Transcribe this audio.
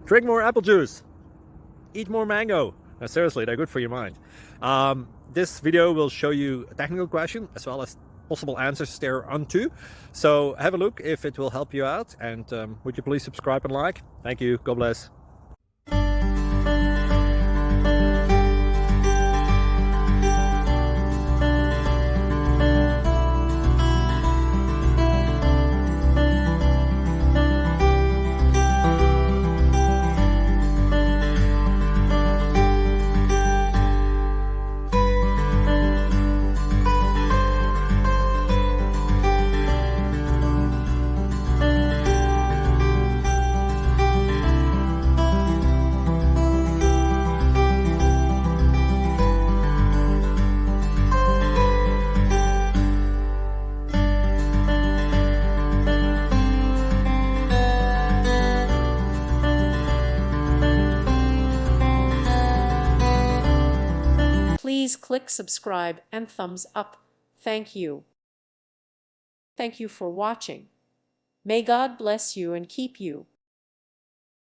Drink more apple juice. Eat more mango. No, seriously, they're good for your mind. This video will show you a technical question as well as possible answers thereunto. So have a look if it will help you out, and would you please subscribe and like? Thank you. God bless. Please click subscribe and thumbs up. Thank you. Thank you for watching. May God bless you and keep you.